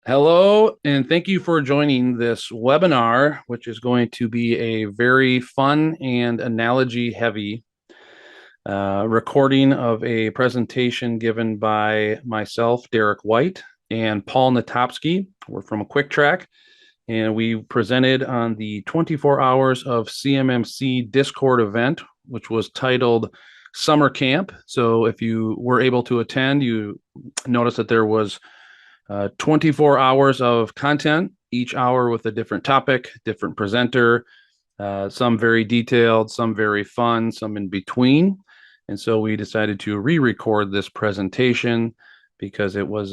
Hello, and thank you for joining this webinar, which is going to be a very fun and analogy heavy recording of a presentation given by myself, Derek White, and Paul Netopski. We're from cuick trac, and we presented on the 24 Hours of CMMC Discord event, which was titled Summer Camp. So if you were able to attend, you notice that there was 24 hours of content, each hour with a different topic, different presenter, some very detailed, some very fun, some in between. And so we decided to re-record this presentation because it was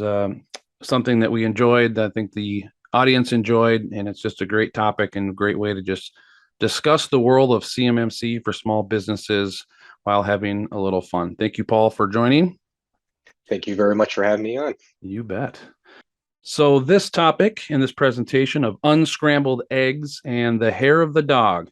something that we enjoyed, that I think the audience enjoyed, and it's just a great topic and a great way to just discuss the world of CMMC for small businesses while having a little fun. Thank you, Paul, for joining. Thank you very much for having me on. You bet. So this topic in this presentation of unscrambled eggs and the hair of the dog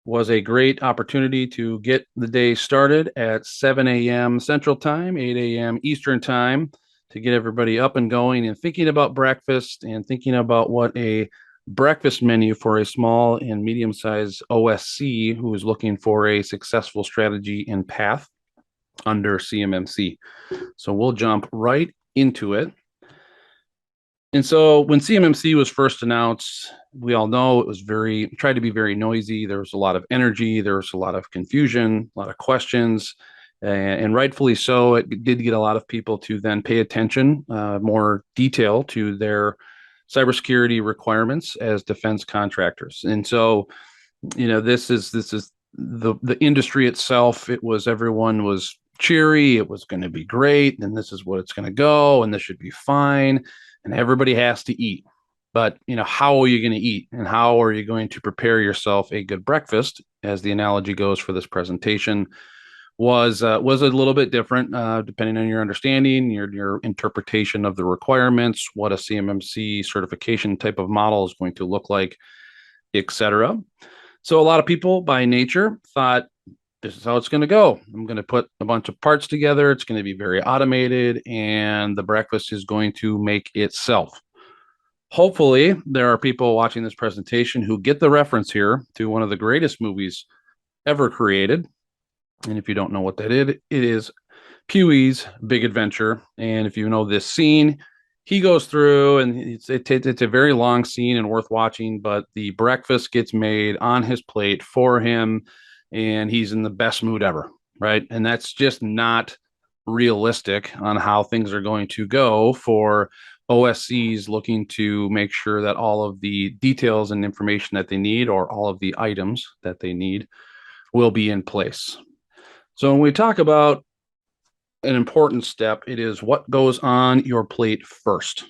was a great opportunity to get the day started at 7 a.m. Central Time, 8 a.m. Eastern Time, to get everybody up and going and thinking about breakfast and thinking about what a breakfast menu for a small and medium-sized OSC who is looking for a successful strategy and path under CMMC. So we'll jump right into it. And so when CMMC was first announced, we all know it was tried to be very noisy. There was a lot of energy. There was a lot of confusion, a lot of questions, and rightfully so. It did get a lot of people to then pay attention, more detail to their cybersecurity requirements as defense contractors. And so, this is the industry itself. Everyone was cheery. It was going to be great, and this is what it's going to go, and this should be fine, and everybody has to eat. But how are you going to eat, and how are you going to prepare yourself a good breakfast, as the analogy goes for this presentation, was a little bit different depending on your understanding, your interpretation of the requirements, what a CMMC certification type of model is going to look like, etc. So a lot of people by nature thought, this is how it's going to go. I'm going to put a bunch of parts together. It's going to be very automated, and the breakfast is going to make itself. Hopefully, there are people watching this presentation who get the reference here to one of the greatest movies ever created. And if you don't know what that is, it is Pee-wee's Big Adventure. And if you know this scene, he goes through, and it's a very long scene and worth watching, but the breakfast gets made on his plate for him, and he's in the best mood ever, right? And that's just not realistic on how things are going to go for OSCs looking to make sure that all of the details and information that they need, or all of the items that they need, will be in place. So when we talk about an important step, it is what goes on your plate first.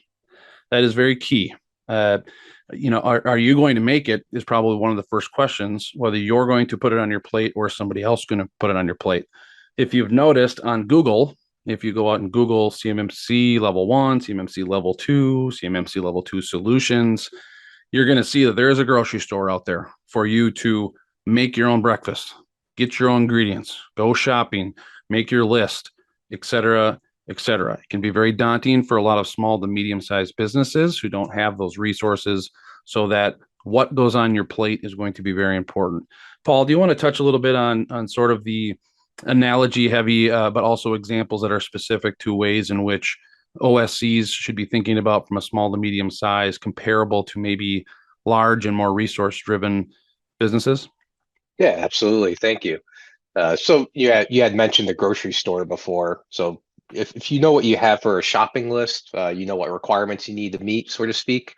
That is very key. Are you going to make it is probably one of the first questions, whether you're going to put it on your plate or somebody else going to put it on your plate. If you've noticed on Google, if you go out and Google CMMC Level 1, CMMC Level 2, CMMC Level 2 solutions, you're going to see that there is a grocery store out there for you to make your own breakfast, get your own ingredients, go shopping, make your list, etc., etc. It can be very daunting for a lot of small to medium-sized businesses who don't have those resources, so that what goes on your plate is going to be very important. Paul, do you want to touch a little bit on sort of the analogy heavy, but also examples that are specific to ways in which OSCs should be thinking about from a small to medium size, comparable to maybe large and more resource-driven businesses? Yeah, absolutely. Thank you. So you had mentioned the grocery store before. So if you know what you have for a shopping list, you know what requirements you need to meet, so to speak,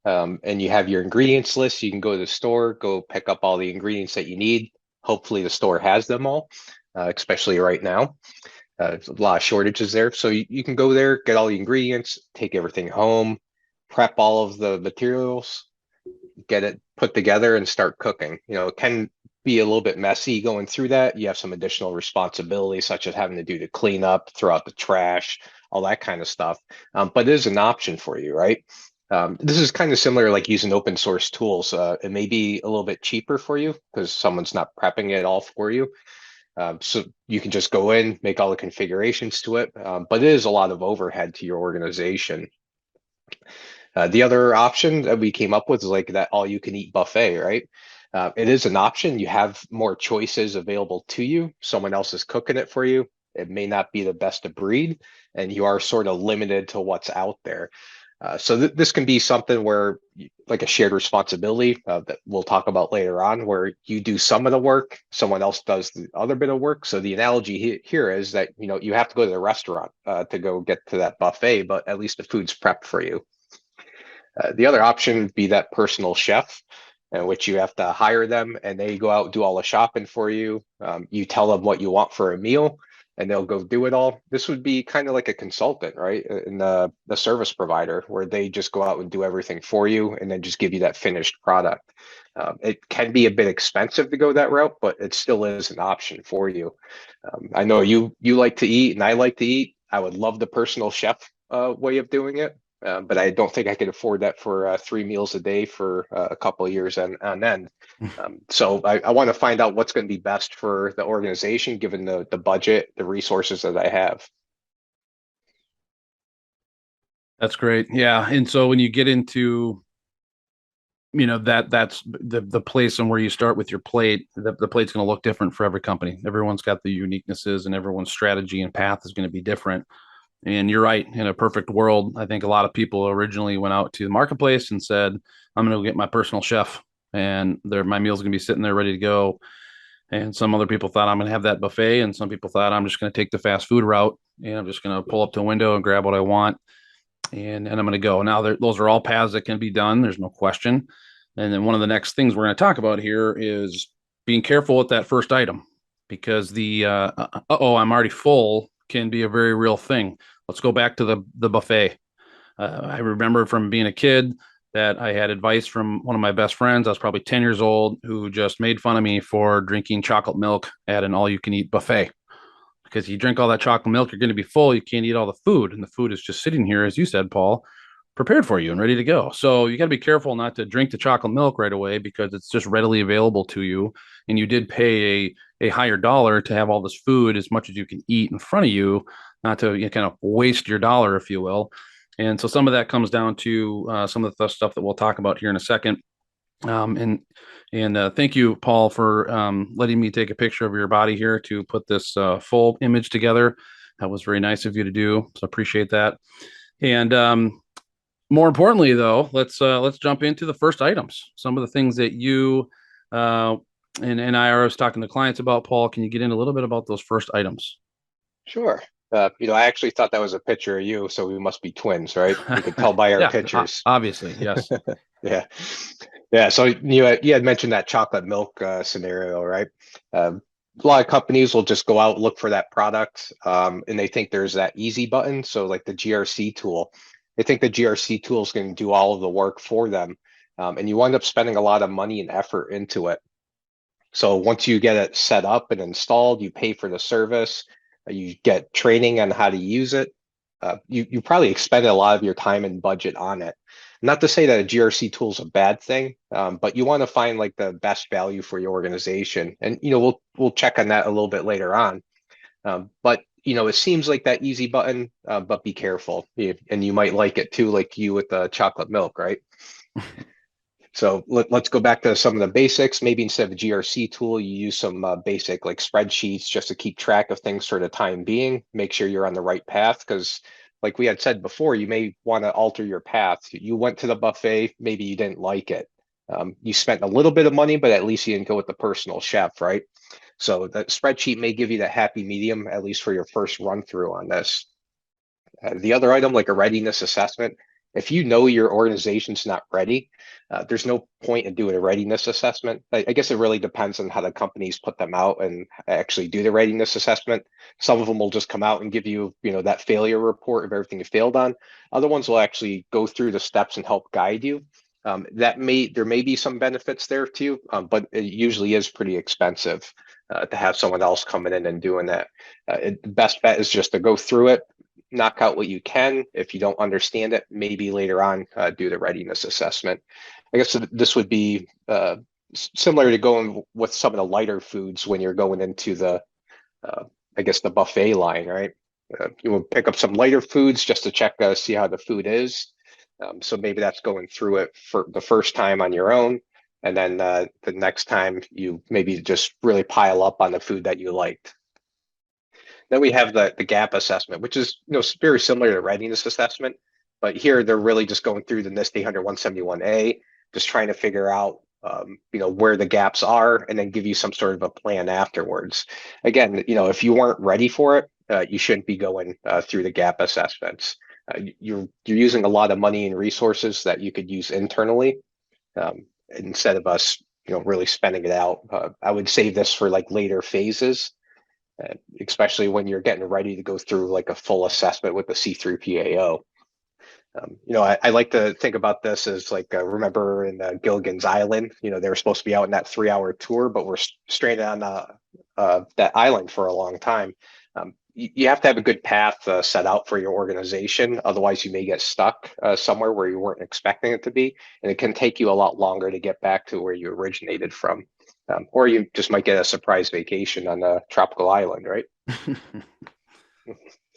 and you have your ingredients list, you can go to the store, go pick up all the ingredients that you need. Hopefully the store has them all, especially right now. There's a lot of shortages there. So you can go there, get all the ingredients, take everything home, prep all of the materials, get it put together and start cooking. It can be a little bit messy going through that. You have some additional responsibilities, such as having to do the cleanup, throw out the trash, all that kind of stuff. But it is an option for you, right? This is kind of similar, like using open source tools. It may be a little bit cheaper for you because someone's not prepping it all for you. So you can just go in, make all the configurations to it. But it is a lot of overhead to your organization. The other option that we came up with is like that all-you-can-eat buffet, right? It is an option. You have more choices available to you. Someone else is cooking it for you. It may not be the best of breed, and you are sort of limited to what's out there. So this can be something where, like a shared responsibility that we'll talk about later on, where you do some of the work, someone else does the other bit of work. So the analogy here is that, you have to go to the restaurant to go get to that buffet, but at least the food's prepped for you. The other option would be that personal chef, in which you have to hire them and they go out and do all the shopping for you. You tell them what you want for a meal and they'll go do it all. This would be kind of like a consultant, right? In the service provider, where they just go out and do everything for you and then just give you that finished product. It can be a bit expensive to go that route, but it still is an option for you. I know you like to eat and I like to eat. I would love the personal chef way of doing it. But I don't think I could afford that for 3 meals a day for a couple of years on end. So I want to find out what's going to be best for the organization, given the budget, the resources that I have. That's great. Yeah. And so when you get into, that's the place and where you start with your plate, the plate's going to look different for every company. Everyone's got the uniquenesses and everyone's strategy and path is going to be different. And you're right. In a perfect world, I think a lot of people originally went out to the marketplace and said, I'm going to go get my personal chef and my meal's going to be sitting there ready to go. And some other people thought I'm going to have that buffet. And some people thought I'm just going to take the fast food route and I'm just going to pull up to a window and grab what I want. And I'm going to go. Now, those are all paths that can be done. There's no question. And then one of the next things we're going to talk about here is being careful with that first item, because the I'm already full can be a very real thing. Let's go back to the buffet. I remember from being a kid that I had advice from one of my best friends. I was probably 10 years old, who just made fun of me for drinking chocolate milk at an all-you-can-eat buffet. Because you drink all that chocolate milk, you're going to be full. You can't eat all the food. And the food is just sitting here, as you said, Paul, prepared for you and ready to go. So you got to be careful not to drink the chocolate milk right away, because it's just readily available to you. And you did pay a higher dollar to have all this food, as much as you can eat in front of you, not to kind of waste your dollar, if you will. And so some of that comes down to some of the stuff that we'll talk about here in a second. And thank you, Paul, for letting me take a picture of your body here to put this full image together. That was very nice of you to do. So appreciate that. And more importantly, though, let's jump into the first items. Some of the things that you and I was talking to clients about. Paul, can you get in a little bit about those first items? Sure. I actually thought that was a picture of you, so we must be twins, right? We could tell by our Yeah, pictures. obviously, yes. Yeah. Yeah. So you had mentioned that chocolate milk scenario, right? A lot of companies will just go out, look for that product, and they think there's that easy button. So like the GRC tool, they think the GRC tool is going to do all of the work for them. And you wind up spending a lot of money and effort into it. So once you get it set up and installed, you pay for the service, you get training on how to use it. You probably expended a lot of your time and budget on it. Not to say that a GRC tool is a bad thing, but you want to find like the best value for your organization. And we'll check on that a little bit later on. But it seems like that easy button, but be careful. And you might like it too, like you with the chocolate milk, right? So let's go back to some of the basics. Maybe instead of a GRC tool, you use some basic like spreadsheets just to keep track of things for the time being. Make sure you're on the right path, because like we had said before, you may want to alter your path. You went to the buffet, maybe you didn't like it. You spent a little bit of money, but at least you didn't go with the personal chef, right? So that spreadsheet may give you the happy medium, at least for your first run through on this. The other item, like a readiness assessment, if you know your organization's not ready, there's no point in doing a readiness assessment. I guess it really depends on how the companies put them out and actually do the readiness assessment. Some of them will just come out and give you, that failure report of everything you failed on. Other ones will actually go through the steps and help guide you. There may be some benefits there too, but it usually is pretty expensive to have someone else coming in and doing that. The best bet is just to go through it, knock out what you can. If you don't understand it, maybe later on do the readiness assessment. I guess this would be similar to going with some of the lighter foods when you're going into the buffet line, right? You will pick up some lighter foods just to check, see how the food is. So maybe that's going through it for the first time on your own. And then the next time you maybe just really pile up on the food that you liked. Then we have the gap assessment, which is very similar to readiness assessment, but here they're really just going through the NIST 800-171A, just trying to figure out where the gaps are, and then give you some sort of a plan afterwards. Again, if you weren't ready for it, you shouldn't be going through the gap assessments. You're using a lot of money and resources that you could use internally, instead of us really spending it out. I would save this for like later phases, especially when you're getting ready to go through like a full assessment with the C3PAO. I like to think about this as like, remember in Gilligan's Island, they were supposed to be out in that 3-hour tour, but we're stranded on that island for a long time. You have to have a good path set out for your organization. Otherwise, you may get stuck somewhere where you weren't expecting it to be. And it can take you a lot longer to get back to where you originated from. Or you just might get a surprise vacation on a tropical island, right?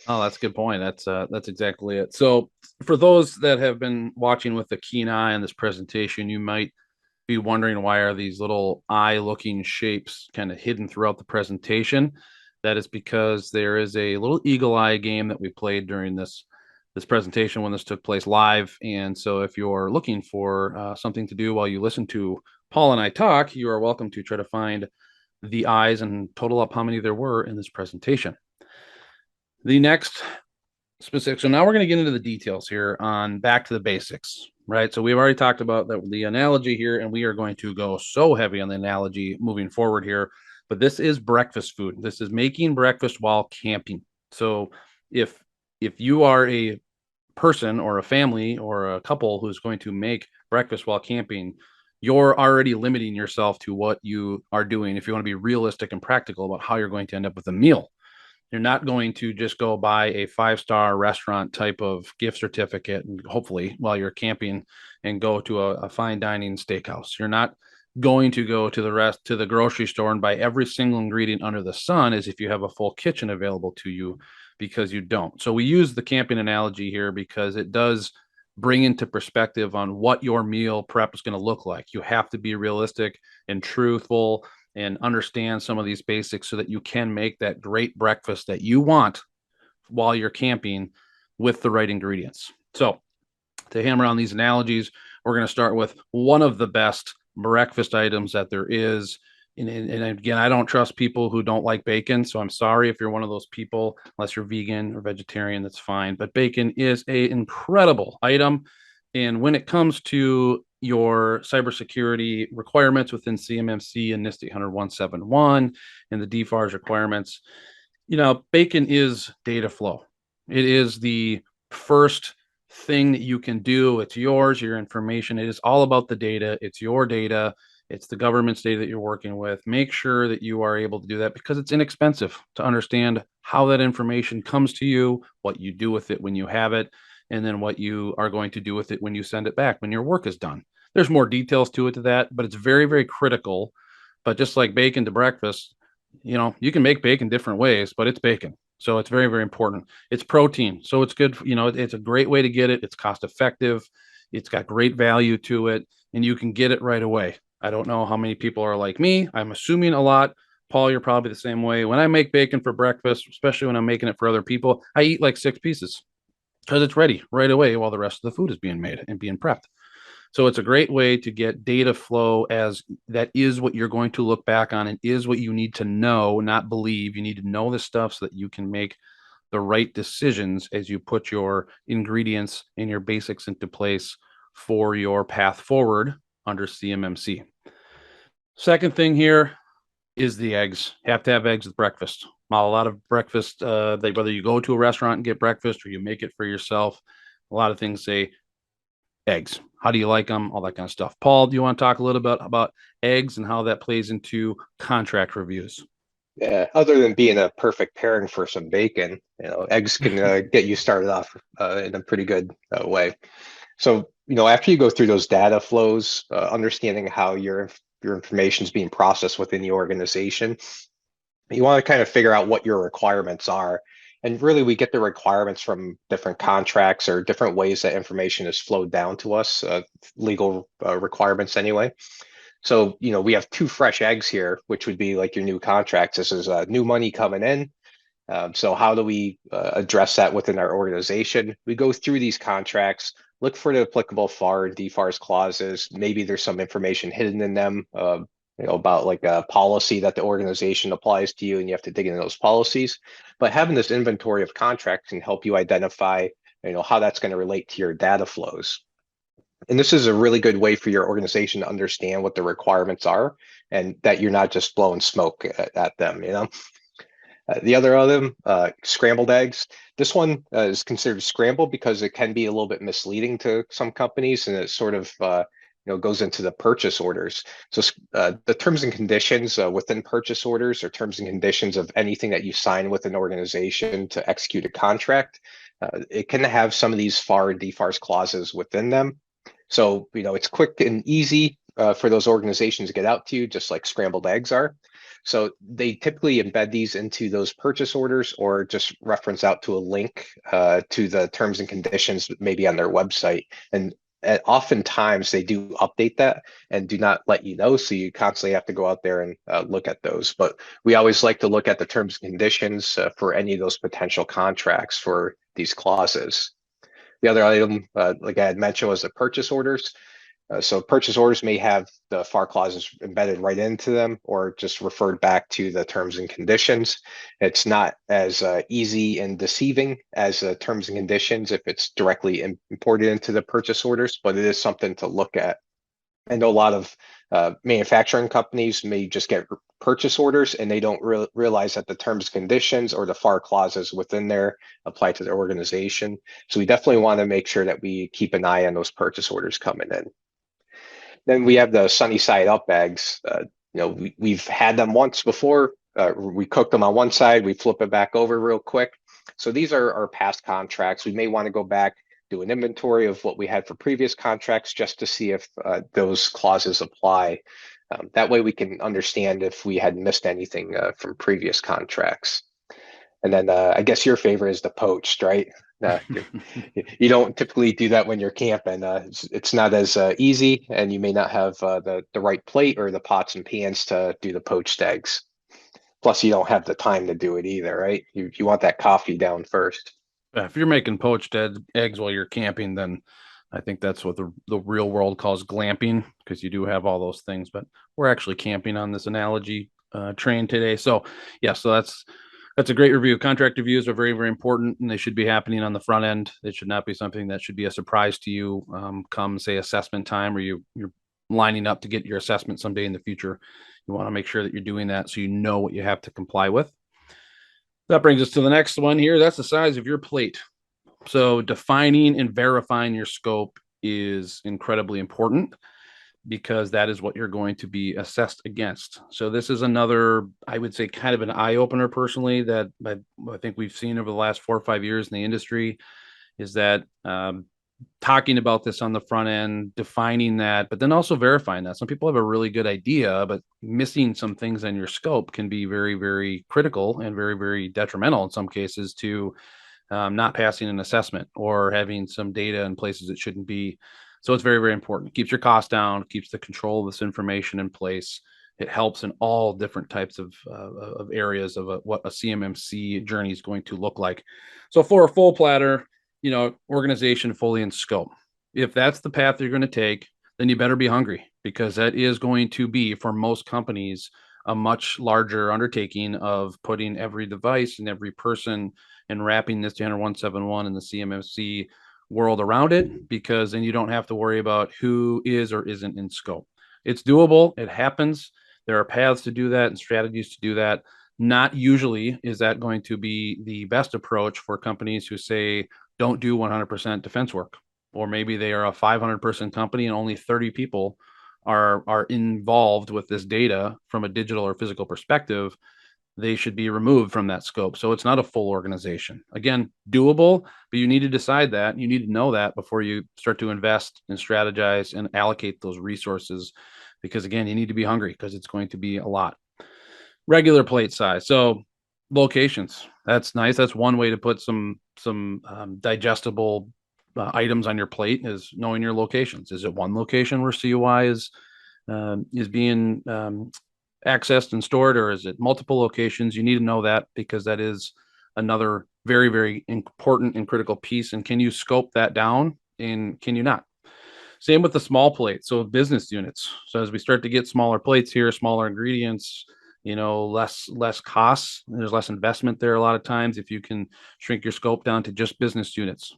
Oh, that's a good point. That's exactly it. So for those that have been watching with a keen eye on this presentation, you might be wondering, why are these little eye looking shapes kind of hidden throughout the presentation? That is because there is a little eagle eye game that we played during this presentation when this took place live. And so if you're looking for something to do while you listen to Paul and I talk, you are welcome to try to find the eyes and total up how many there were in this presentation. The next specific. So now we're going to get into the details here on back to the basics, right? So we've already talked about the analogy here, and we are going to go so heavy on the analogy moving forward here. But this is breakfast food. This is making breakfast while camping. So if you are a person or a family or a couple who's going to make breakfast while camping, you're already limiting yourself to what you are doing if you want to be realistic and practical about how you're going to end up with a meal. You're not going to just go buy a 5-star restaurant type of gift certificate, and hopefully while you're camping, and go to a fine dining steakhouse. You're not going to go to the grocery store and buy every single ingredient under the sun as if you have a full kitchen available to you, because you don't. So we use the camping analogy here because it does bring into perspective on what your meal prep is going to look like. You have to be realistic and truthful and understand some of these basics so that you can make that great breakfast that you want while you're camping with the right ingredients. So to hammer on these analogies, we're going to start with one of the best breakfast items that there is. And again, I don't trust people who don't like bacon. So I'm sorry if you're one of those people, unless you're vegan or vegetarian, that's fine. But bacon is an incredible item. And when it comes to your cybersecurity requirements within CMMC and NIST 800-171 and the DFARS requirements, bacon is data flow. It is the first thing that you can do. It's yours, your information. It is all about the data. It's your data. It's the government's data that you're working with. Make sure that you are able to do that, because it's inexpensive to understand how that information comes to you, what you do with it when you have it, and then what you are going to do with it when you send it back, when your work is done. There's more details to that, but it's very, very critical. But just like bacon to breakfast, you can make bacon different ways, but it's bacon. So it's very, very important. It's protein. So it's good. It's a great way to get it. It's cost effective. It's got great value to it, and you can get it right away. I don't know how many people are like me. I'm assuming a lot. Paul, you're probably the same way. When I make bacon for breakfast, especially when I'm making it for other people, I eat like 6 pieces because it's ready right away while the rest of the food is being made and being prepped. So it's a great way to get data flow, as that is what you're going to look back on and is what you need to know, not believe. You need to know this stuff so that you can make the right decisions as you put your ingredients and your basics into place for your path forward under CMMC. Second thing here is the eggs. You have to have eggs with breakfast. A lot of breakfast, whether you go to a restaurant and get breakfast or you make it for yourself, a lot of things say eggs. How do you like them? All that kind of stuff. Paul, do you want to talk a little bit about eggs and how that plays into contract reviews? Yeah, other than being a perfect pairing for some bacon, eggs can get you started off in a pretty good way. So, after you go through those data flows, understanding how your information is being processed within the organization, you want to kind of figure out what your requirements are. And really, we get the requirements from different contracts or different ways that information is flowed down to us, legal requirements anyway. So, we have two fresh eggs here, which would be like your new contracts. This is new money coming in. So how do we address that within our organization? We go through these contracts, look for the applicable FAR and DFARS clauses. Maybe there's some information hidden in them, about like a policy that the organization applies to you, and you have to dig into those policies. But having this inventory of contracts can help you identify, how that's going to relate to your data flows. And this is a really good way for your organization to understand what the requirements are, and that you're not just blowing smoke at them, The other of them, scrambled eggs. This one is considered scrambled because it can be a little bit misleading to some companies, and it sort of goes into the purchase orders. So the terms and conditions within purchase orders, or terms and conditions of anything that you sign with an organization to execute a contract, it can have some of these FAR and DFARS clauses within them. So it's quick and easy for those organizations to get out to you, just like scrambled eggs are. So they typically embed these into those purchase orders, or just reference out to a link to the terms and conditions, maybe on their website. And oftentimes they do update that and do not let you know. So you constantly have to go out there and look at those. But we always like to look at the terms and conditions for any of those potential contracts for these clauses. The other item, like I had mentioned, was the purchase orders. So purchase orders may have the FAR clauses embedded right into them, or just referred back to the terms and conditions. It's not as easy and deceiving as terms and conditions if it's directly imported into the purchase orders, but it is something to look at. I know a lot of manufacturing companies may just get purchase orders, and they don't realize that the terms and conditions or the FAR clauses within there apply to their organization. So we definitely want to make sure that we keep an eye on those purchase orders coming in. Then we have the sunny side up eggs. We've had them once before. We cook them on one side, we flip it back over real quick. So these are our past contracts. We may want to go back, do an inventory of what we had for previous contracts, just to see if those clauses apply. That way we can understand if we had missed anything from previous contracts. And then I guess your favorite is the poached, right? You don't typically do that when you're camping. It's not as easy, and you may not have the right plate or the pots and pans to do the poached eggs. Plus, you don't have the time to do it either, right? You want that coffee down first. If you're making poached eggs while you're camping, then I think that's what the real world calls glamping, because you do have all those things. But we're actually camping on this analogy train today. So yeah, so that's a great review. Contract reviews are very, very important, and they should be happening on the front end. It should not be something that should be a surprise to you come, say, assessment time, or you're lining up to get your assessment someday in the future. You want to make sure that you're doing that so you know what you have to comply with. That brings us to the next one here. That's the size of your plate. So defining and verifying your scope is incredibly important, because that is what you're going to be assessed against. So this is another, I would say, kind of an eye opener personally, that I think we've seen over the last 4 or 5 years in the industry, is that talking about this on the front end, defining that, but then also verifying that. Some people have a really good idea, but missing some things in your scope can be very, very critical and very, very detrimental in some cases to not passing an assessment, or having some data in places it shouldn't be. So it's very, very important. It keeps your costs down, keeps the control of this information in place. It helps in all different types of areas of what a CMMC journey is going to look like. So for a full platter, organization fully in scope. If that's the path you're going to take, then you better be hungry, because that is going to be, for most companies, a much larger undertaking of putting every device and every person and wrapping this standard 171 and the CMMC world around it, because then you don't have to worry about who is or isn't in scope. It's doable. It happens. There are paths to do that and strategies to do that. Not usually is that going to be the best approach for companies who say, don't do 100% defense work, or maybe they are a 500-person company and only 30 people are involved with this data from a digital or physical perspective. They should be removed from that scope. So it's not a full organization. Again, doable, but you need to decide that. You need to know that before you start to invest and strategize and allocate those resources, because again, you need to be hungry, because it's going to be a lot. Regular plate size. So locations. That's nice. That's one way to put some digestible items on your plate is knowing your locations. Is it one location where CUI is being accessed and stored, or is it multiple locations? You need to know that because that is another very, very important and critical piece. And can you scope that down and can you not? Same with the small plate. So business units. So as we start to get smaller plates here, smaller ingredients, less costs. There's less investment there a lot of times if you can shrink your scope down to just business units.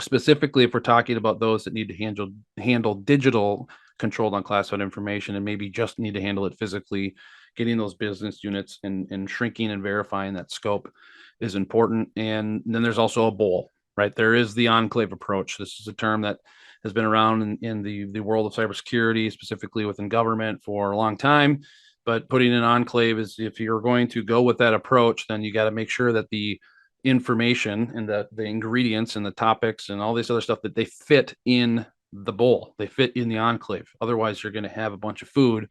Specifically, if we're talking about those that need to handle digital controlled unclassified information and maybe just need to handle it physically, getting those business units and shrinking and verifying that scope is important. And then there's also a bowl, right? There is the enclave approach. This is a term that has been around in the world of cybersecurity, specifically within government, for a long time. But putting an enclave is, if you're going to go with that approach, then you got to make sure that the information and the ingredients and the topics and all this other stuff, that they fit in the bowl, they fit in the enclave. Otherwise, you're going to have a bunch of food,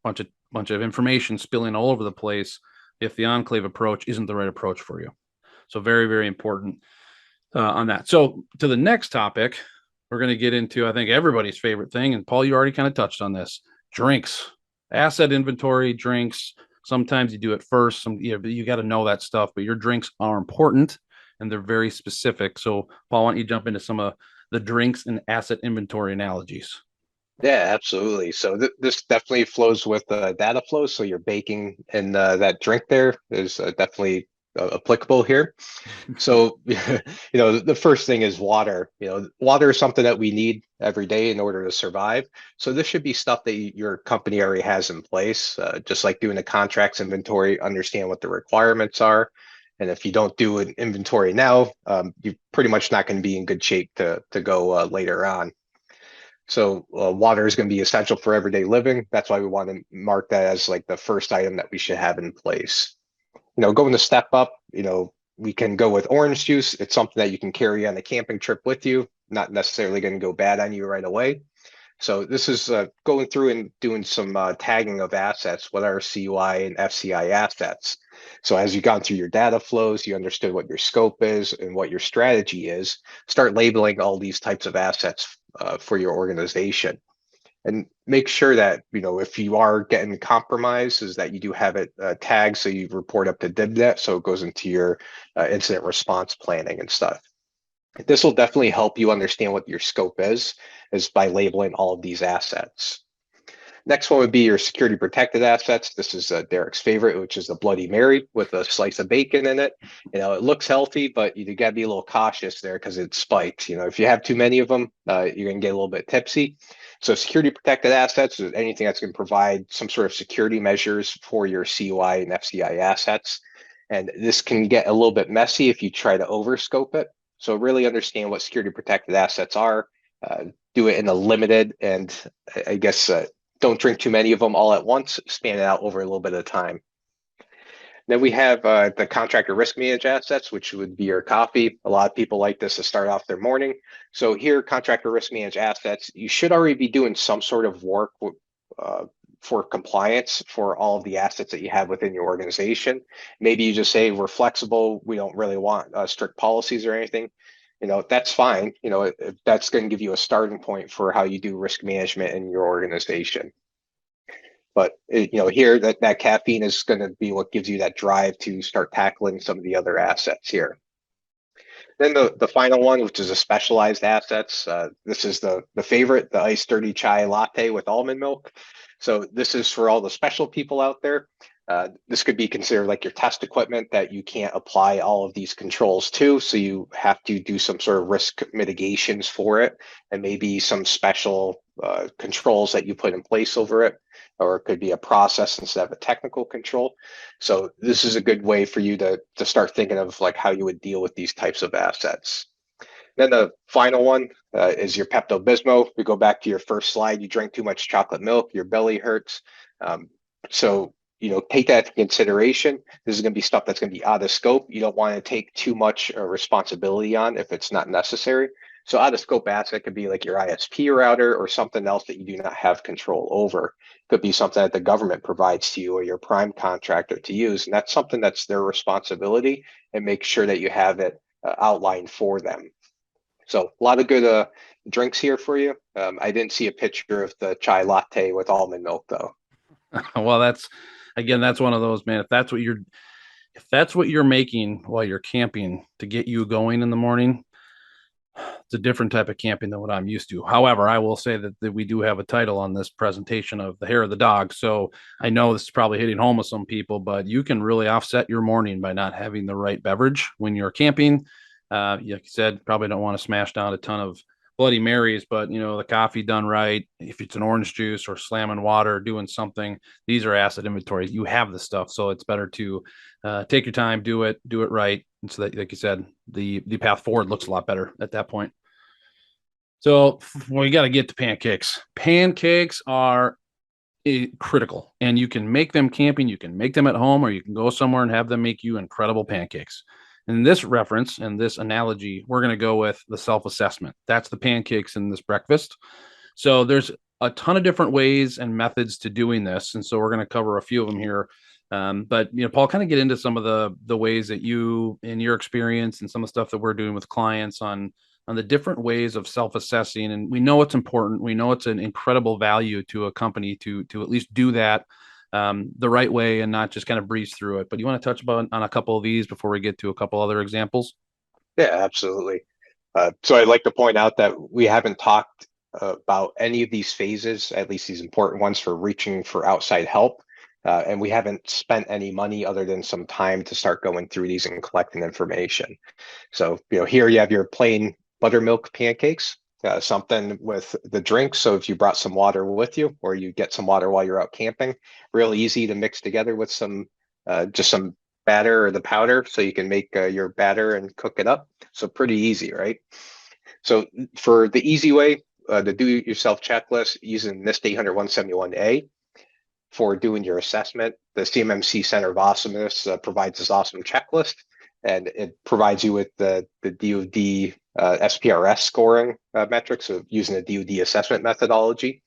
bunch of information spilling all over the place if the enclave approach isn't the right approach for you. So very, very important on that. So to the next topic, we're going to get into, I think, everybody's favorite thing. And Paul, you already kind of touched on this: drinks, asset inventory, drinks. Sometimes you do it first. You got to know that stuff, but your drinks are important and they're very specific. So Paul, why don't you jump into some of the drinks and asset inventory analogies? Yeah, absolutely. So this definitely flows with data flow. So your baking and that drink there is definitely applicable here. So, the first thing is water. Water is something that we need every day in order to survive. So this should be stuff that your company already has in place. Just like doing a contracts inventory, understand what the requirements are. And if you don't do an inventory now, you're pretty much not going to be in good shape to go later on. So water is going to be essential for everyday living. That's why we want to mark that as like the first item that we should have in place. Going to step up, we can go with orange juice. It's something that you can carry on a camping trip with you, not necessarily going to go bad on you right away. So this is going through and doing some tagging of assets. What are CUI and FCI assets? So as you've gone through your data flows, you understood what your scope is and what your strategy is. Start labeling all these types of assets for your organization. And make sure that, if you are getting compromised, is that you do have it tagged so you report up to DibNet, so it goes into your incident response planning and stuff. This will definitely help you understand what your scope is by labeling all of these assets. Next one would be your security protected assets. This is Derek's favorite, which is the Bloody Mary with a slice of bacon in it. It looks healthy, but you got to be a little cautious there because it's spiked. If you have too many of them, you're going to get a little bit tipsy. So security protected assets is anything that's going to provide some sort of security measures for your CUI and FCI assets. And this can get a little bit messy if you try to overscope it. So really understand what security protected assets are. Do it in a limited and I guess don't drink too many of them all at once, span it out over a little bit of time. Then we have the contractor risk managed assets, which would be your coffee. A lot of people like this to start off their morning. So here, contractor risk managed assets, you should already be doing some sort of work for compliance for all of the assets that you have within your organization. Maybe you just say, we're flexible. We don't really want strict policies or anything. That's fine. That's going to give you a starting point for how you do risk management in your organization. But here that caffeine is going to be what gives you that drive to start tackling some of the other assets here. Then the final one, which is a specialized assets. This is the favorite, the iced dirty chai latte with almond milk. So this is for all the special people out there. This could be considered like your test equipment that you can't apply all of these controls to. So you have to do some sort of risk mitigations for it and maybe some special controls that you put in place over it, or it could be a process instead of a technical control. So this is a good way for you to start thinking of like how you would deal with these types of assets. Then the final one is your Pepto-Bismol. We go back to your first slide. You drink too much chocolate milk, your belly hurts. So take that into consideration. This is going to be stuff that's going to be out of scope. You don't want to take too much responsibility on if it's not necessary. So out of scope asset could be like your ISP router or something else that you do not have control over. Could be something that the government provides to you or your prime contractor to use. And that's something that's their responsibility, and make sure that you have it outlined for them. So a lot of good drinks here for you. I didn't see a picture of the chai latte with almond milk though. Well, that's one of those, man. If that's what you're making while you're camping to get you going in the morning, it's a different type of camping than what I'm used to. However, I will say that we do have a title on this presentation of the hair of the dog. So I know this is probably hitting home with some people, but you can really offset your morning by not having the right beverage when you're camping. Like you said, probably don't want to smash down a ton of Bloody Marys, but the coffee done right, if it's an orange juice or slamming water, doing something, these are asset inventories. You have the stuff, so it's better to take your time, do it right, and so that, like you said, the path forward looks a lot better at that point. So we got to get to pancakes. Pancakes are critical, and you can make them camping, you can make them at home, or you can go somewhere and have them make you incredible pancakes. In this reference and this analogy, we're going to go with the self-assessment. That's the pancakes in this breakfast. So there's a ton of different ways and methods to doing this, and so we're going to cover a few of them here. But Paul, kind of get into some of the ways that you, in your experience, and some of the stuff that we're doing with clients on the different ways of self-assessing. And we know it's important. We know it's an incredible value to a company to at least do that the right way and not just kind of breeze through it. But you want to touch on a couple of these before we get to a couple other examples? Yeah, absolutely. So I'd like to point out that we haven't talked about any of these phases, at least these important ones, for reaching for outside help. And we haven't spent any money other than some time to start going through these and collecting information. So, here you have your plain buttermilk pancakes, something with the drink. So if you brought some water with you, or you get some water while you're out camping, real easy to mix together with just some batter or the powder, so you can make your batter and cook it up. So pretty easy, right? So for the easy way, the do-it-yourself checklist using NIST 800-171A for doing your assessment, the CMMC Center of Awesomeness provides this awesome checklist, and it provides you with the DoD SPRS scoring metrics of using the DoD assessment methodology.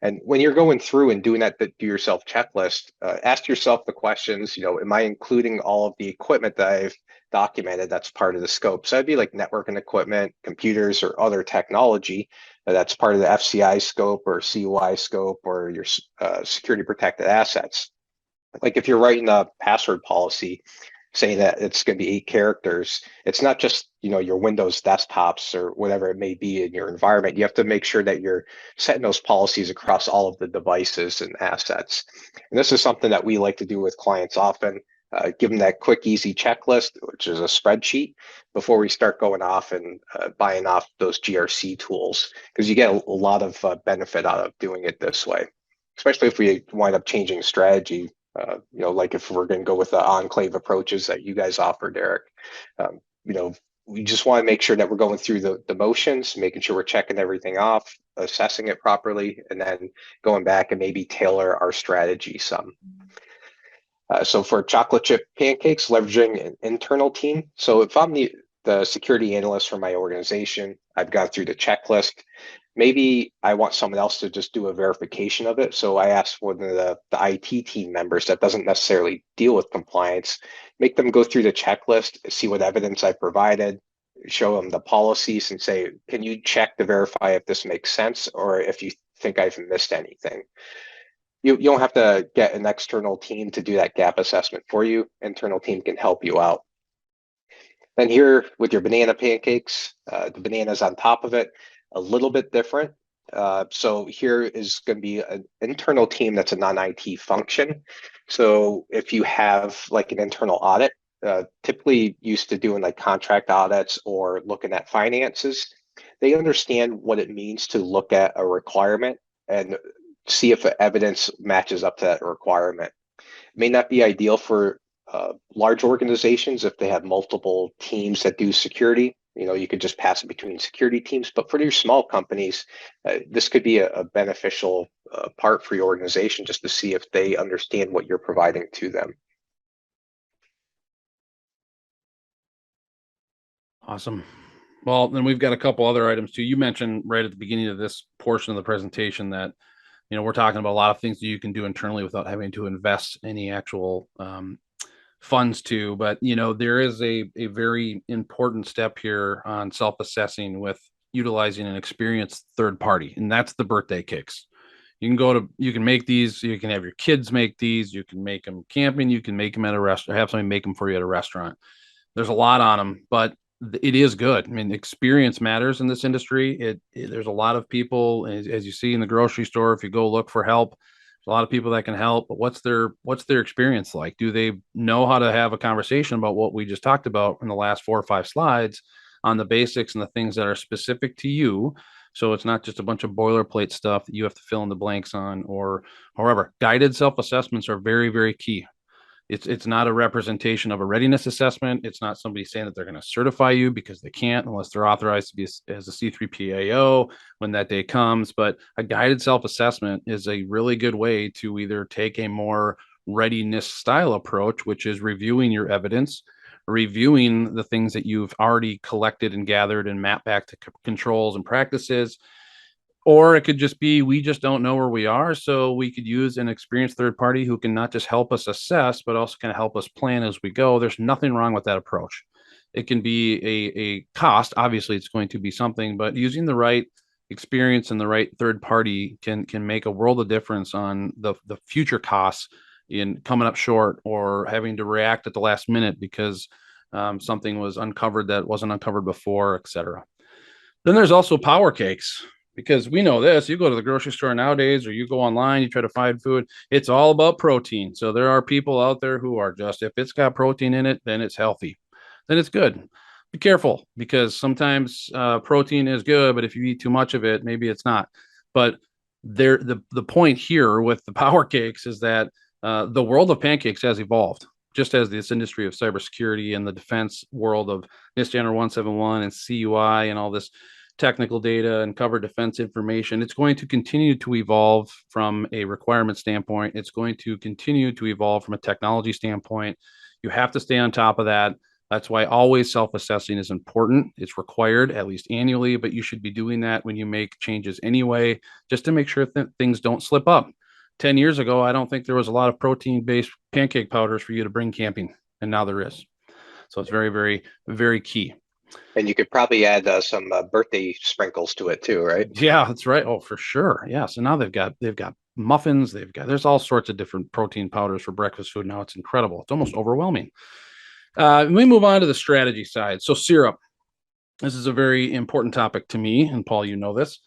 And when you're going through and doing that do-yourself checklist, ask yourself the questions, am I including all of the equipment that I've documented that's part of the scope? So that'd be like networking equipment, computers, or other technology that's part of the FCI scope or CUI scope or your security protected assets. Like if you're writing a password policy, saying that it's going to be 8 characters, it's not just your Windows desktops or whatever it may be in your environment. You have to make sure that you're setting those policies across all of the devices and assets. And this is something that we like to do with clients often. Give them that quick, easy checklist, which is a spreadsheet, before we start going off and buying off those GRC tools, because you get a lot of benefit out of doing it this way, especially if we wind up changing strategy. Like if we're going to go with the enclave approaches that you guys offer, Derek, we just want to make sure that we're going through the motions, making sure we're checking everything off, assessing it properly, and then going back and maybe tailor our strategy some. So for chocolate chip pancakes, leveraging an internal team. So if I'm the security analyst for my organization, I've gone through the checklist. Maybe I want someone else to just do a verification of it. So I ask one of the IT team members that doesn't necessarily deal with compliance, make them go through the checklist, see what evidence I provided, show them the policies and say, can you check to verify if this makes sense or if you think I've missed anything? You don't have to get an external team to do that gap assessment for you. Internal team can help you out. Then here with your banana pancakes, the bananas on top of it, a little bit different. So here is going to be an internal team that's a non-IT function. So if you have like an internal audit, typically used to doing like contract audits or looking at finances, they understand what it means to look at a requirement and see if the evidence matches up to that requirement. It may not be ideal for large organizations if they have multiple teams that do security. You could just pass it between security teams, but for your small companies, this could be a beneficial part for your organization just to see if they understand what you're providing to them. Awesome. Well, then we've got a couple other items too. You mentioned right at the beginning of this portion of the presentation that, we're talking about a lot of things that you can do internally without having to invest any actual funds to. But, there is a very important step here on self-assessing with utilizing an experienced third party, and that's the birthday cakes. You can make these, you can have your kids make these, you can make them camping, you can make them at a restaurant, have somebody make them for you at a restaurant. There's a lot on them, but it is good. I mean, experience matters in this industry. There's a lot of people, as you see in the grocery store, if you go look for help, there's a lot of people that can help, but what's their experience like? Do they know how to have a conversation about what we just talked about in the last 4 or 5 slides on the basics and the things that are specific to you? So it's not just a bunch of boilerplate stuff that you have to fill in the blanks on, or however. Guided self-assessments are very, very key. It's not a representation of a readiness assessment. It's not somebody saying that they're going to certify you, because they can't unless they're authorized to be as a C3PAO when that day comes. But a guided self-assessment is a really good way to either take a more readiness style approach, which is reviewing your evidence, reviewing the things that you've already collected and gathered and mapped back to controls and practices. Or it could just be, we just don't know where we are. So we could use an experienced third party who can not just help us assess, but also can help us plan as we go. There's nothing wrong with that approach. It can be a cost. Obviously, it's going to be something, but using the right experience and the right third party can make a world of difference on the future costs in coming up short or having to react at the last minute because something was uncovered that wasn't uncovered before, et cetera. Then there's also power cakes, because we know this. You go to the grocery store nowadays, or you go online, you try to find food, it's all about protein. So there are people out there who are just, if it's got protein in it, then it's healthy, then it's good. Be careful, because sometimes protein is good, but if you eat too much of it, maybe it's not. But the point here with the power cakes is that the world of pancakes has evolved, just as this industry of cybersecurity and the defense world of NIST Standard 171 and CUI and all this technical data and cover defense information. It's going to continue to evolve from a requirement standpoint. It's going to continue to evolve from a technology standpoint. You have to stay on top of that. That's why always self-assessing is important. It's required at least annually, but you should be doing that when you make changes anyway, just to make sure that things don't slip up. 10 years ago, I don't think there was a lot of protein-based pancake powders for you to bring camping, and now there is. So it's very, very, very key. And you could probably add some birthday sprinkles to it too, right? Yeah, that's right. Oh, for sure. Yeah. So now they've got muffins. There's all sorts of different protein powders for breakfast food now. It's incredible. It's almost overwhelming. We move on to the strategy side. So syrup. This is a very important topic to me, and Paul, you know this.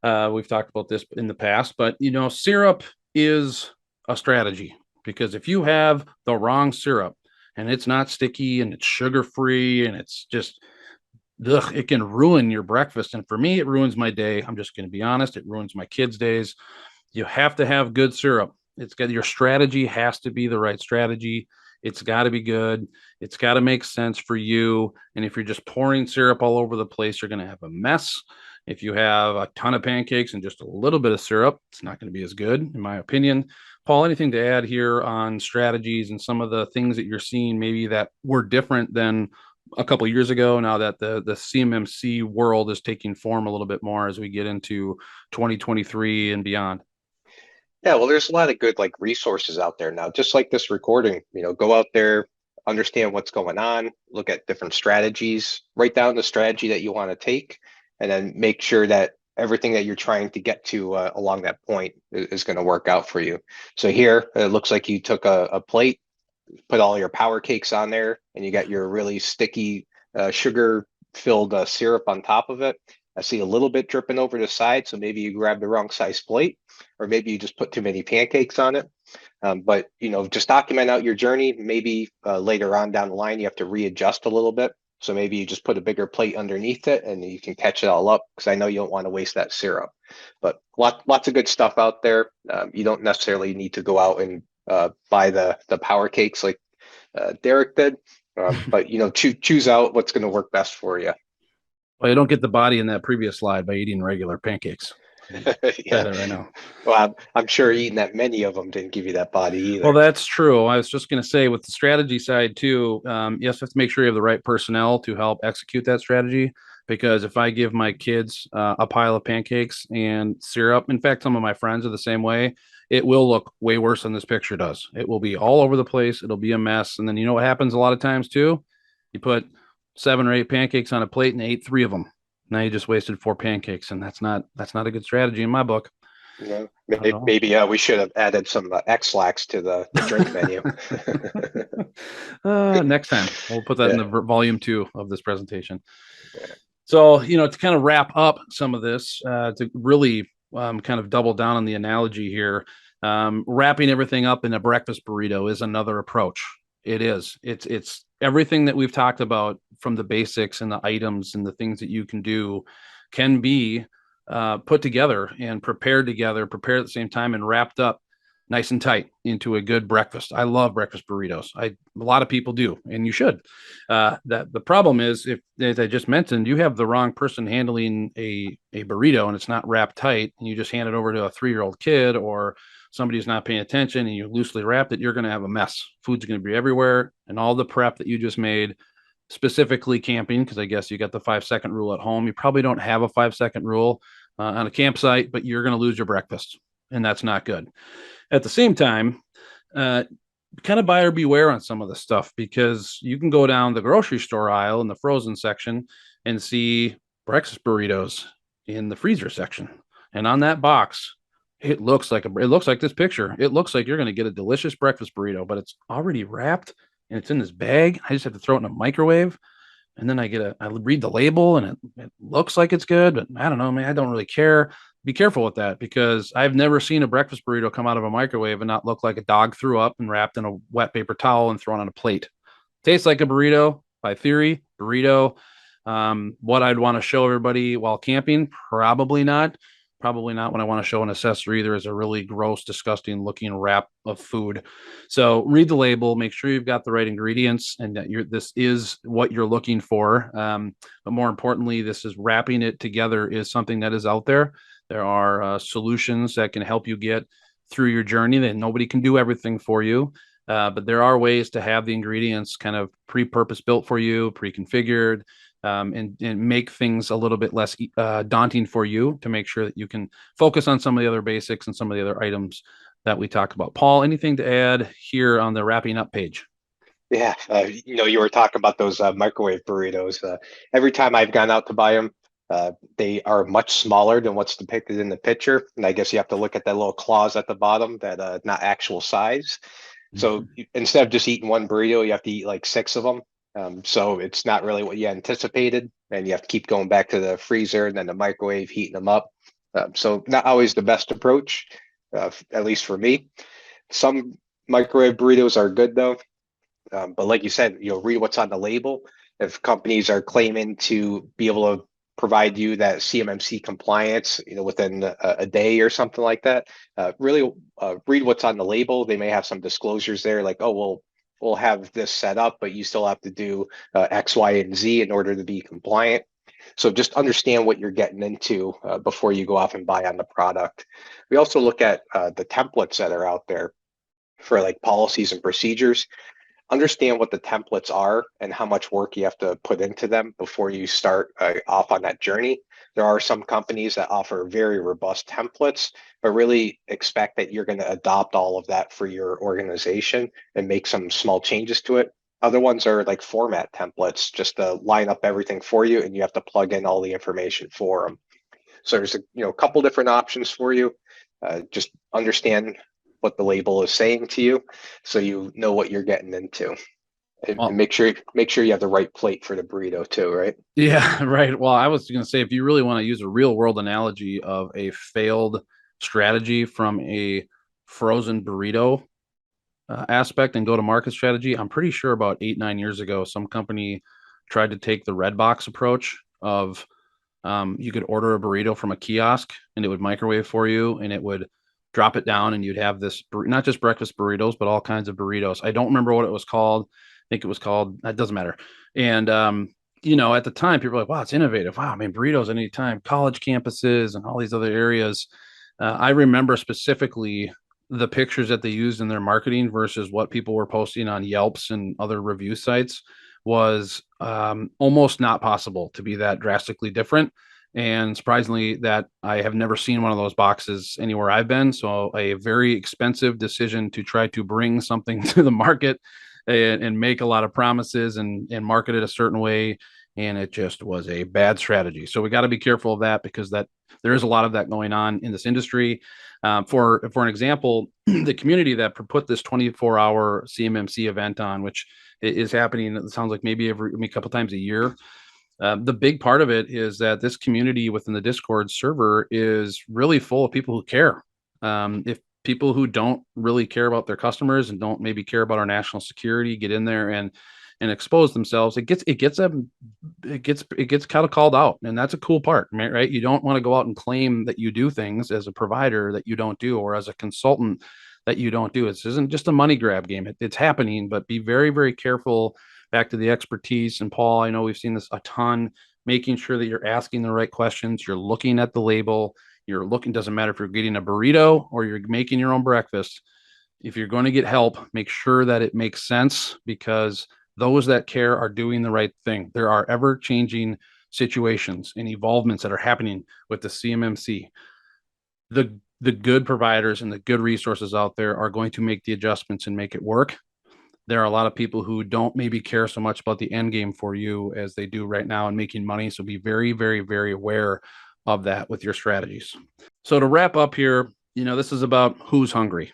We've talked about this in the past, but syrup is a strategy, because if you have the wrong syrup and it's not sticky and it's sugar free and it's just it can ruin your breakfast. And for me, it ruins my day. I'm just going to be honest. It ruins my kids' days. You have to have good syrup. Your strategy has to be the right strategy. It's got to be good. It's got to make sense for you. And if you're just pouring syrup all over the place, you're going to have a mess. If you have a ton of pancakes and just a little bit of syrup, it's not going to be as good, in my opinion. Paul, anything to add here on strategies and some of the things that you're seeing maybe that were different than a couple of years ago, now that the CMMC world is taking form a little bit more as we get into 2023 and beyond? Yeah, well, there's a lot of good resources out there now, just like this recording. Go out there, understand what's going on, look at different strategies, write down the strategy that you want to take, and then make sure that everything that you're trying to get to along that point is going to work out for you. So here, it looks like you took a plate, put all your power cakes on there, and you got your really sticky sugar-filled syrup on top of it. I see a little bit dripping over the side, so maybe you grabbed the wrong size plate, or maybe you just put too many pancakes on it. But just document out your journey. Maybe later on down the line, you have to readjust a little bit. So maybe you just put a bigger plate underneath it, and you can catch it all up, because I know you don't want to waste that syrup. But lots of good stuff out there. You don't necessarily need to go out and buy the power cakes like Derek did, but choose out what's going to work best for you. Well, you don't get the body in that previous slide by eating regular pancakes. Yeah, right now. Well, I'm sure eating that many of them didn't give you that body either. Well, that's true. I was just going to say, with the strategy side too, you have to make sure you have the right personnel to help execute that strategy. because if I give my kids a pile of pancakes and syrup, in fact, some of my friends are the same way, it will look way worse than this picture does. It will be all over the place. It'll be a mess. And then you know what happens a lot of times too? You put 7 or 8 pancakes on a plate and ate 3 of them. Now you just wasted 4 pancakes, and that's not a good strategy in my book. Yeah, Not at all. maybe we should have added some X-Lax to the drink menu. Next time we'll put that in Yeah. the volume 2 of this presentation. Yeah. So, to kind of wrap up some of this, to really kind of double down on the analogy here, wrapping everything up in a breakfast burrito is another approach. It is. It's everything that we've talked about, from the basics and the items and the things that you can do, can be put together and prepared at the same time, and wrapped up nice and tight into a good breakfast. I love breakfast burritos. A lot of people do, and you should. That the problem is, if, as I just mentioned, you have the wrong person handling a burrito and it's not wrapped tight, and you just hand it over to a 3-year-old kid or somebody who's not paying attention, and you loosely wrapped it, you're going to have a mess. Food's going to be everywhere, and all the prep that you just made, specifically camping, because I guess you got the 5-second rule at home. You probably don't have a 5-second rule on a campsite, but you're going to lose your breakfast, and that's not good. At the same time, kind of buyer beware on some of the stuff, because you can go down the grocery store aisle in the frozen section and see breakfast burritos in the freezer section. And on that box, it looks like this picture. It looks like you're going to get a delicious breakfast burrito, but it's already wrapped and it's in this bag. I just have to throw it in a microwave. And then I read the label, and it looks like it's good, but I don't know, man, I don't really care. Be careful with that, because I've never seen a breakfast burrito come out of a microwave and not look like a dog threw up and wrapped in a wet paper towel and thrown on a plate. Tastes like a burrito by theory. Burrito. What I'd want to show everybody while camping, probably not. Probably not when I want to show an accessory either, is a really gross, disgusting looking wrap of food. So read the label, make sure you've got the right ingredients, and that this is what you're looking for. But more importantly, this is wrapping it together is something that is out there. There are solutions that can help you get through your journey. That nobody can do everything for you, but there are ways to have the ingredients kind of pre-purpose built for you, pre-configured, and make things a little bit less daunting for you, to make sure that you can focus on some of the other basics and some of the other items that we talk about. Paul, anything to add here on the wrapping up page? Yeah, you were talking about those microwave burritos. Every time I've gone out to buy them, they are much smaller than what's depicted in the picture. And I guess you have to look at that little clause at the bottom, that not actual size. So instead of just eating one burrito, you have to eat like 6 of them. So it's not really what you anticipated, and you have to keep going back to the freezer and then the microwave, heating them up. So not always the best approach, at least for me. Some microwave burritos are good though. But like you said, read what's on the label. If companies are claiming to be able to provide you that CMMC compliance, within a day or something like that, really read what's on the label. They may have some disclosures there, like, oh, we'll have this set up, but you still have to do X, Y, and Z in order to be compliant. So just understand what you're getting into before you go off and buy on the product. We also look at the templates that are out there for like policies and procedures. Understand what the templates are and how much work you have to put into them before you start off on that journey. There are some companies that offer very robust templates, but really expect that you're going to adopt all of that for your organization and make some small changes to it. Other ones are like format templates, just to line up everything for you, and you have to plug in all the information for them. So there's a couple different options for you. Just understand what the label is saying to you, so you know what you're getting into, and Well, make sure you have the right plate for the burrito too, right? yeah, right. Well, I was going to say, if you really want to use a real world analogy of a failed strategy from a frozen burrito aspect and go to market strategy, I'm pretty sure about 8-9 years ago, some company tried to take the red box approach of you could order a burrito from a kiosk and it would microwave for you, and it would drop it down, and you'd have this, not just breakfast burritos, but all kinds of burritos. I don't remember what it was called. I think it was called, that doesn't matter. And, at the time, people were like, wow, it's innovative. Wow, I mean, burritos anytime, college campuses and all these other areas. I remember specifically the pictures that they used in their marketing versus what people were posting on Yelps and other review sites was almost not possible to be that drastically different. And surprisingly, that I have never seen one of those boxes anywhere I've been. So a very expensive decision to try to bring something to the market and make a lot of promises and market it a certain way. And it just was a bad strategy. So we got to be careful of that, because that there is a lot of that going on in this industry. For an example, the community that put this 24-hour CMMC event on, which is happening, it sounds like maybe a couple times a year. The big part of it is that this community within the Discord server is really full of people who care. If people who don't really care about their customers and don't maybe care about our national security get in there and expose themselves, it gets kind of called out, and that's a cool part, right? You don't want to go out and claim that you do things as a provider that you don't do, or as a consultant that you don't do. This isn't just a money grab game. It's happening, but be very, very careful. Back to the expertise. And Paul, I know we've seen this a ton, making sure that you're asking the right questions. You're looking at the label. You're looking, doesn't matter if you're getting a burrito or you're making your own breakfast. If you're going to get help, make sure that it makes sense, because those that care are doing the right thing. There are ever changing situations and evolvements that are happening with the CMMC. The good providers and the good resources out there are going to make the adjustments and make it work. There are a lot of people who don't maybe care so much about the end game for you as they do right now and making money. So be very, very, very aware of that with your strategies. So to wrap up here, this is about who's hungry.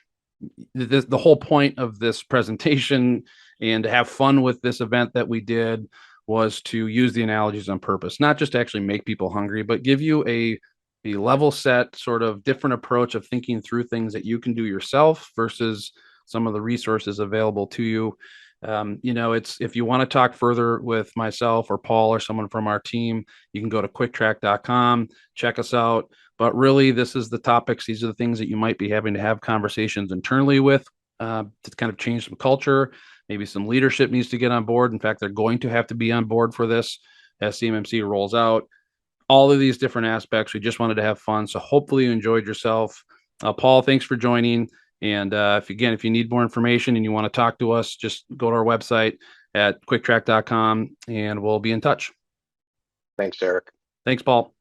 The whole point of this presentation and to have fun with this event that we did was to use the analogies on purpose, not just to actually make people hungry, but give you a level set sort of different approach of thinking through things that you can do yourself versus some of the resources available to you. It's, if you want to talk further with myself or Paul or someone from our team, you can go to cuicktrac.com, check us out. But really, this is the topics. These are the things that you might be having to have conversations internally with to kind of change some culture. Maybe some leadership needs to get on board. In fact, they're going to have to be on board for this as CMMC rolls out. All of these different aspects. We just wanted to have fun. So hopefully you enjoyed yourself. Paul, thanks for joining. And if you need more information and you want to talk to us, just go to our website at cuicktrac.com and we'll be in touch. Thanks, Eric. Thanks, Paul.